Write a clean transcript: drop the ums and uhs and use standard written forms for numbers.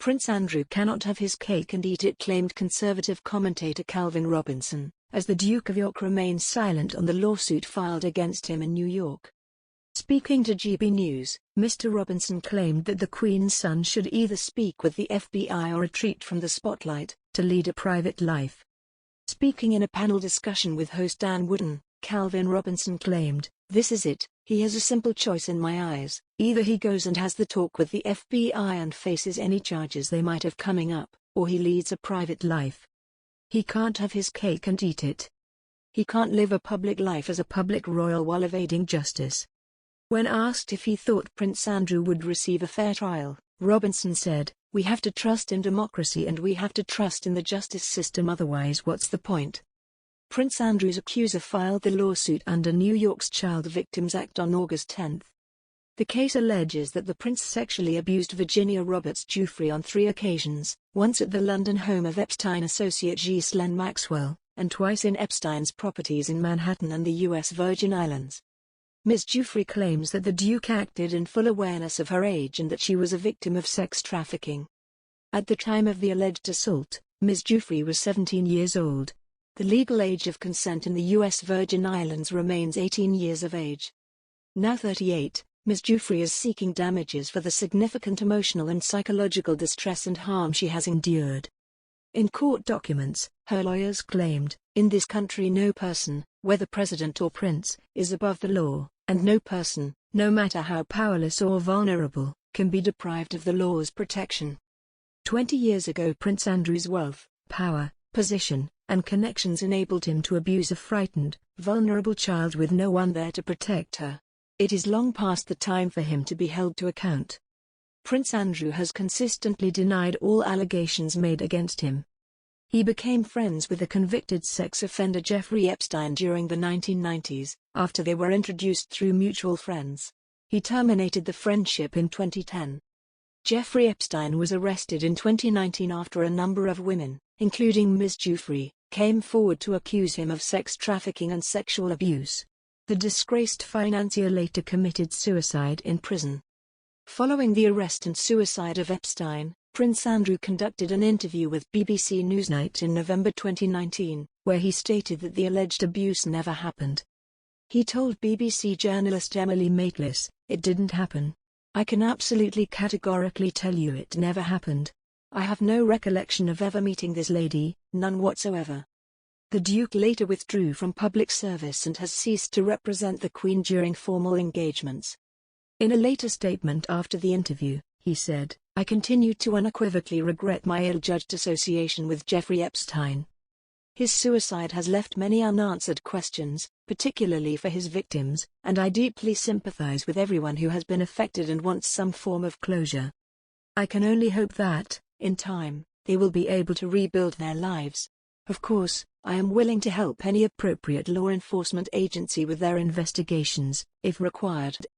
Prince Andrew cannot have his cake and eat it, claimed conservative commentator Calvin Robinson, as the Duke of York remains silent on the lawsuit filed against him in New York. Speaking to GB News, Mr. Robinson claimed that the Queen's son should either speak with the FBI or retreat from the spotlight, to lead a private life. Speaking in a panel discussion with host Dan Wootton, Calvin Robinson claimed, "This is it, he has a simple choice in my eyes, either he goes and has the talk with the FBI and faces any charges they might have coming up, or he leads a private life. He can't have his cake and eat it. He can't live a public life as a public royal while evading justice." When asked if he thought Prince Andrew would receive a fair trial, Robinson said, "We have to trust in democracy and we have to trust in the justice system, otherwise what's the point?" Prince Andrew's accuser filed the lawsuit under New York's Child Victims Act on August 10. The case alleges that the prince sexually abused Virginia Roberts Giuffre on 3 occasions, once at the London home of Epstein associate Ghislaine Maxwell, and twice in Epstein's properties in Manhattan and the U.S. Virgin Islands. Ms. Giuffre claims that the Duke acted in full awareness of her age and that she was a victim of sex trafficking. At the time of the alleged assault, Ms. Giuffre was 17 years old. The legal age of consent in the U.S. Virgin Islands remains 18 years of age. Now 38, Ms. Giuffre is seeking damages for the significant emotional and psychological distress and harm she has endured. In court documents, her lawyers claimed, "In this country no person, whether president or prince, is above the law, and no person, no matter how powerless or vulnerable, can be deprived of the law's protection." 20 years ago, Prince Andrew's wealth, power, position, and connections enabled him to abuse a frightened, vulnerable child with no one there to protect her. It is long past the time for him to be held to account. Prince Andrew has consistently denied all allegations made against him. He became friends with the convicted sex offender Jeffrey Epstein during the 1990s, after they were introduced through mutual friends. He terminated the friendship in 2010. Jeffrey Epstein was arrested in 2019 after a number of women, including Ms. Giuffre, came forward to accuse him of sex trafficking and sexual abuse. The disgraced financier later committed suicide in prison. Following the arrest and suicide of Epstein, Prince Andrew conducted an interview with BBC Newsnight in November 2019, where he stated that the alleged abuse never happened. He told BBC journalist Emily Maitlis, "It didn't happen. I can absolutely categorically tell you it never happened. I have no recollection of ever meeting this lady, none whatsoever." The Duke later withdrew from public service and has ceased to represent the Queen during formal engagements. In a later statement after the interview, he said, "I continue to unequivocally regret my ill-judged association with Jeffrey Epstein. His suicide has left many unanswered questions, particularly for his victims, and I deeply sympathize with everyone who has been affected and wants some form of closure. I can only hope that, in time, they will be able to rebuild their lives. Of course, I am willing to help any appropriate law enforcement agency with their investigations, if required."